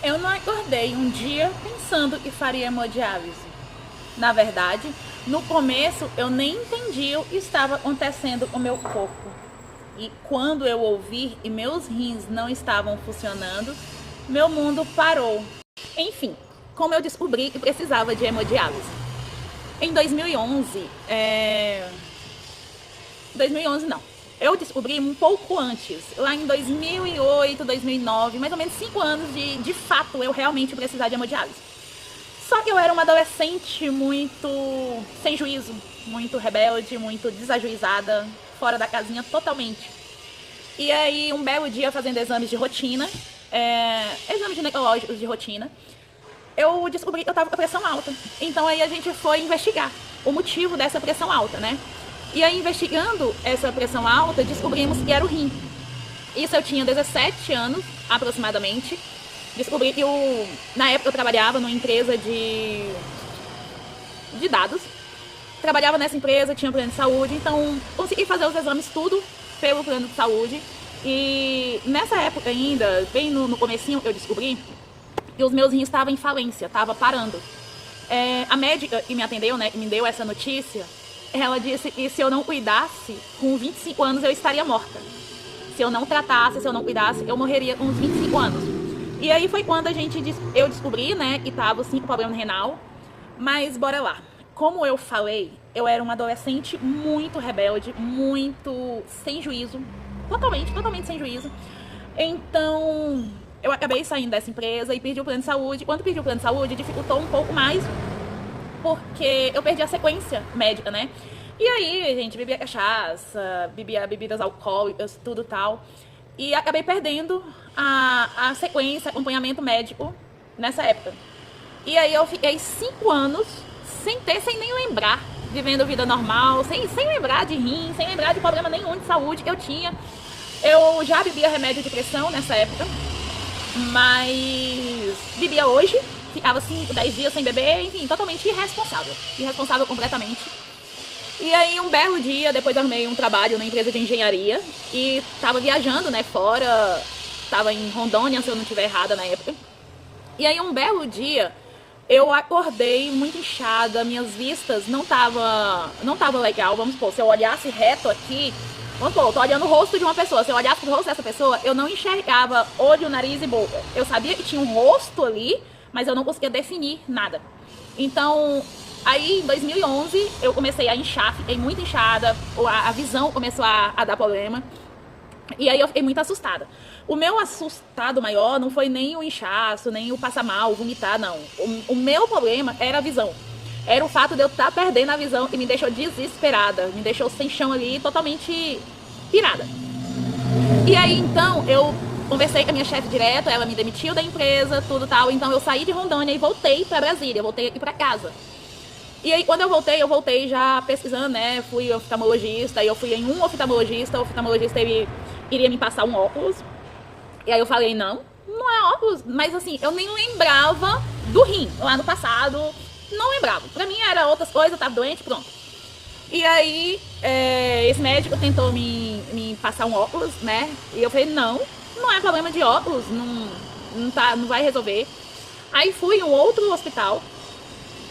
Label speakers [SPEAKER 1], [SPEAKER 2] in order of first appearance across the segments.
[SPEAKER 1] Eu não acordei um dia pensando que faria hemodiálise. Na verdade, no começo eu nem entendi o que estava acontecendo com o meu corpo. E quando eu ouvi e meus rins não estavam funcionando, meu mundo parou. Enfim, como eu descobri que precisava de hemodiálise? Em 2011, 2011 não. Eu descobri um pouco antes, lá em 2008, 2009, mais ou menos 5 anos de fato eu realmente precisar de hemodiálise. Só que eu era uma adolescente muito sem juízo, muito rebelde, muito desajuizada, fora da casinha totalmente. E aí, um belo dia fazendo exames de rotina, exames ginecológicos de rotina, eu descobri que eu tava com a pressão alta. Então aí a gente foi investigar o motivo dessa pressão alta, né? E aí, investigando essa pressão alta, descobrimos que era o rim. Isso eu tinha 17 anos, aproximadamente. Descobri que na época eu trabalhava numa empresa de dados. Trabalhava nessa empresa, tinha plano de saúde, então consegui fazer os exames tudo pelo plano de saúde. E nessa época ainda, bem no comecinho, eu descobri que os meus rins estavam em falência, estavam parando. A médica que me atendeu, né, que me deu essa notícia, ela disse que se eu não cuidasse, com 25 anos eu estaria morta. Se eu não tratasse, se eu não cuidasse, eu morreria com uns 25 anos. E aí foi quando eu descobri, né, que tava sim com problema renal. Mas bora lá. Como eu falei, eu era uma adolescente muito rebelde, muito sem juízo. Totalmente sem juízo. Então, eu acabei saindo dessa empresa e perdi o plano de saúde. Quando perdi o plano de saúde, dificultou um pouco mais, porque eu perdi a sequência médica, né? E aí, gente, bebia cachaça, bebia bebidas alcoólicas, tudo tal. E acabei perdendo a sequência, acompanhamento médico nessa época. E aí eu fiquei 5 anos sem nem lembrar, vivendo vida normal, sem lembrar de rim, sem lembrar de problema nenhum de saúde que eu tinha. Eu já bebia remédio de pressão nessa época, mas bebia hoje, ficava 5, 10 dias sem beber, enfim, totalmente irresponsável completamente. E aí um belo dia, depois arrumei um trabalho na empresa de engenharia e tava viajando, né, fora, tava em Rondônia, se eu não estiver errada na época. E aí um belo dia, eu acordei muito inchada, minhas vistas não tava legal, vamos supor, se eu olhasse reto aqui, vamos supor, eu tô olhando o rosto de uma pessoa, se eu olhasse pro rosto dessa pessoa, eu não enxergava olho, nariz e boca. Eu sabia que tinha um rosto ali, mas eu não conseguia definir nada. Então, aí em 2011 eu comecei a inchar, fiquei muito inchada, a visão começou a dar problema. E aí eu fiquei muito assustada. O meu assustado maior não foi nem o inchaço, nem o passar mal, vomitar, não. O meu problema era a visão. Era o fato de eu estar perdendo a visão e me deixou desesperada, me deixou sem chão ali, totalmente pirada. E aí então eu conversei com a minha chefe direto, ela me demitiu da empresa, tudo tal. Então eu saí de Rondônia e voltei para Brasília, voltei aqui para casa. E aí, quando eu voltei já pesquisando, né, fui oftalmologista, e eu fui em um oftalmologista, o oftalmologista iria me passar um óculos. E aí eu falei, não é óculos, mas assim, eu nem lembrava do rim, lá no passado, não lembrava. Pra mim era outras coisas, eu tava doente, pronto. E aí, esse médico tentou me passar um óculos, né, e eu falei, não é problema de óculos, não vai resolver. Aí fui em um outro hospital,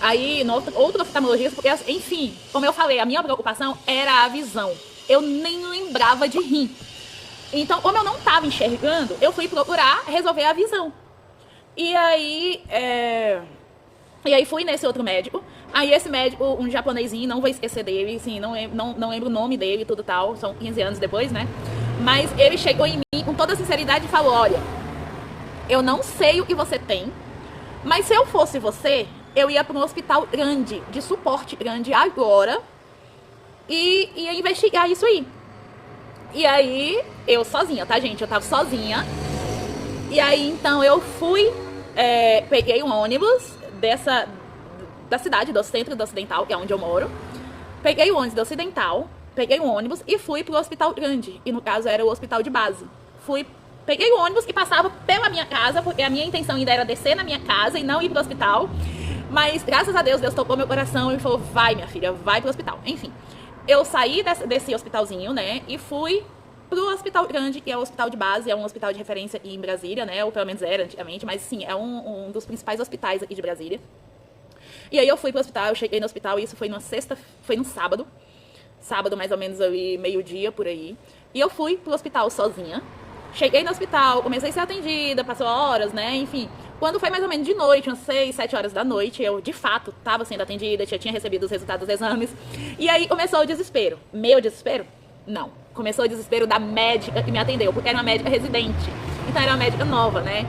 [SPEAKER 1] aí, outro oftalmologista, porque, enfim, como eu falei, a minha preocupação era a visão. Eu nem lembrava de rim. Então, como eu não estava enxergando, eu fui procurar resolver a visão. E aí fui nesse outro médico. Aí esse médico, um japonesinho, não vou esquecer dele, assim, não lembro o nome dele e tudo tal, são 15 anos depois, né? Mas ele chegou em mim com toda sinceridade e falou, olha, eu não sei o que você tem, mas se eu fosse você, eu ia para um hospital grande, de suporte grande agora, e ia investigar isso aí. E aí, eu sozinha, tá, gente? Eu tava sozinha. E aí, então, eu fui, peguei um ônibus da cidade, do centro do Ocidental, que é onde eu moro. Peguei o ônibus do Ocidental, peguei um ônibus e fui pro hospital grande. E no caso, era o hospital de base. Peguei o ônibus e passava pela minha casa, porque a minha intenção ainda era descer na minha casa e não ir pro hospital. Mas, graças a Deus, Deus tocou meu coração e falou, vai, minha filha, vai pro hospital. Enfim, eu saí desse hospitalzinho, né, e fui pro hospital grande, que é o hospital de base, é um hospital de referência em Brasília, né? Ou pelo menos era antigamente, mas sim, é um dos principais hospitais aqui de Brasília. E aí eu fui pro hospital, eu cheguei no hospital, e isso foi foi no sábado. Sábado, mais ou menos ali, meio-dia, por aí. E eu fui pro hospital sozinha. Cheguei no hospital, comecei a ser atendida, passou horas, né? Enfim, quando foi mais ou menos de noite, umas 6, 7 horas da noite, eu, de fato, estava sendo atendida, já tinha recebido os resultados dos exames. E aí começou o desespero. Meu desespero? Não. Começou o desespero da médica que me atendeu, porque era uma médica residente. Então era uma médica nova, né?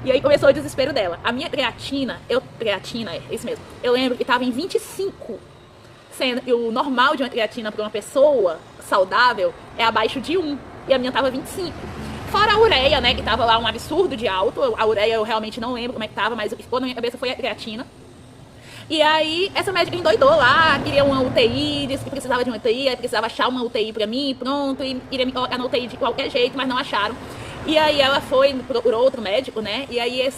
[SPEAKER 1] E aí começou o desespero dela. A minha creatina, creatina, é isso mesmo. Eu lembro que estava em 25. Sendo que o normal de uma creatina para uma pessoa saudável é abaixo de 1. E a minha tava 25. Fora a ureia, né, que tava lá um absurdo de alto. A ureia eu realmente não lembro como é que tava, mas o que ficou na minha cabeça foi a creatina. E aí, essa médica endoidou lá, queria uma UTI, disse que precisava de uma UTI, precisava achar uma UTI pra mim, pronto, e iria me colocar na UTI de qualquer jeito, mas não acharam. E aí ela foi, procurou outro médico, né, e aí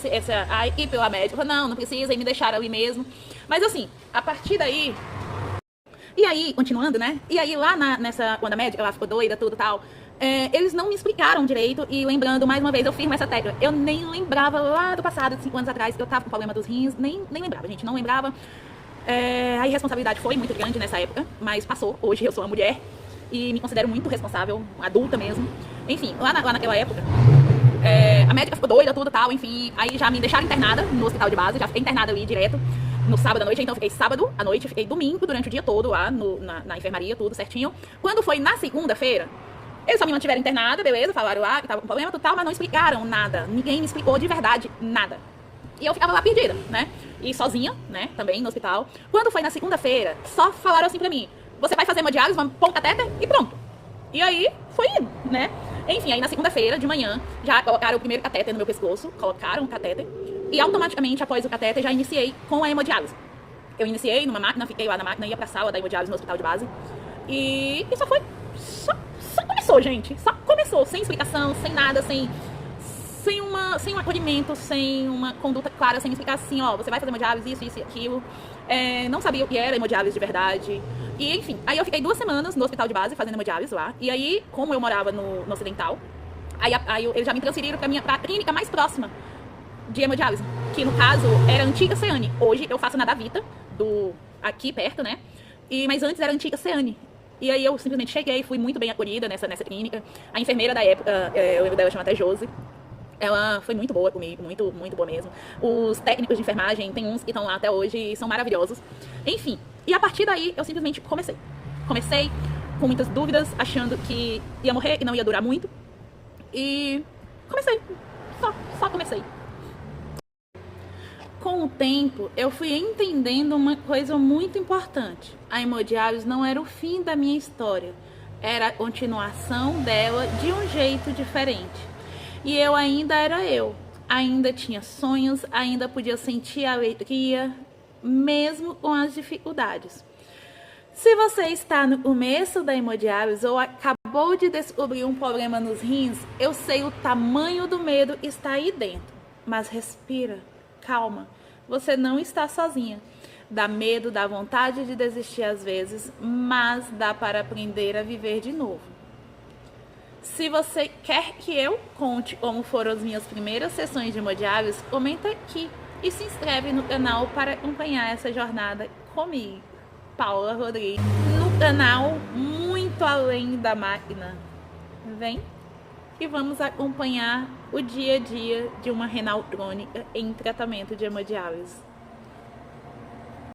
[SPEAKER 1] a equipe lá médica falou, não precisa, e me deixaram ali mesmo. Mas assim, a partir daí... E aí, continuando, né, e aí lá quando a médica ela ficou doida, tudo e tal... eles não me explicaram direito, e lembrando, mais uma vez, eu firmo essa tecla, eu nem lembrava lá do passado, de 5 anos atrás, eu tava com problema dos rins, nem lembrava, gente, não lembrava. A irresponsabilidade foi muito grande nessa época, mas passou, hoje eu sou uma mulher, e me considero muito responsável, adulta mesmo. Enfim, lá naquela época, a médica ficou doida, tudo tal, enfim, aí já me deixaram internada no hospital de base, já fiquei internada ali direto, no sábado à noite, então fiquei sábado à noite, fiquei domingo, durante o dia todo lá na enfermaria, tudo certinho. Quando foi na segunda-feira, eles só me mantiveram internada, beleza, falaram lá que tava com problema total, mas não explicaram nada. Ninguém me explicou de verdade nada. E eu ficava lá perdida, né? E sozinha, né, também no hospital. Quando foi na segunda-feira, só falaram assim pra mim, você vai fazer hemodiálise, vamos pôr um catéter e pronto. E aí, foi indo, né? Enfim, aí na segunda-feira, de manhã, já colocaram o primeiro catéter no meu pescoço, colocaram o catéter, e automaticamente, após o catéter, já iniciei com a hemodiálise. Eu iniciei numa máquina, fiquei lá na máquina, ia pra sala da hemodiálise no hospital de base, e só foi... Só começou, gente. Só começou, sem explicação, sem nada, sem um acolhimento, sem uma conduta clara, sem explicar assim, ó, você vai fazer hemodiálise, isso e aquilo. Não sabia o que era hemodiálise de verdade. E, enfim, aí eu fiquei 2 semanas no hospital de base fazendo hemodiálise lá. E aí, como eu morava no Ocidental, aí eles já me transferiram pra clínica mais próxima de hemodiálise, que no caso era a antiga Ceane. Hoje eu faço na Davita, aqui perto, né? Mas antes era a antiga Ceane. E aí eu simplesmente cheguei, fui muito bem acolhida nessa clínica. A enfermeira da época, eu lembro dela, chamada Josi. Ela foi muito boa comigo, muito, muito boa mesmo. Os técnicos de enfermagem, tem uns que estão lá até hoje e são maravilhosos. Enfim, e a partir daí eu simplesmente comecei. Comecei com muitas dúvidas, achando que ia morrer, que não ia durar muito. E comecei, só comecei. Com o tempo, eu fui entendendo uma coisa muito importante. A hemodiálise não era o fim da minha história, era a continuação dela de um jeito diferente. E eu ainda era eu, ainda tinha sonhos, ainda podia sentir alegria, mesmo com as dificuldades. Se você está no começo da hemodiálise ou acabou de descobrir um problema nos rins, eu sei o tamanho do medo que está aí dentro, mas respira. Calma, você não está sozinha. Dá medo, dá vontade de desistir às vezes, mas dá para aprender a viver de novo. Se você quer que eu conte como foram as minhas primeiras sessões de hemodiálise, comenta aqui e se inscreve no canal para acompanhar essa jornada comigo, Paula Rodrigues, no canal Muito Além da Máquina. Vem e vamos acompanhar o dia a dia de uma renal crônica em tratamento de hemodiálise.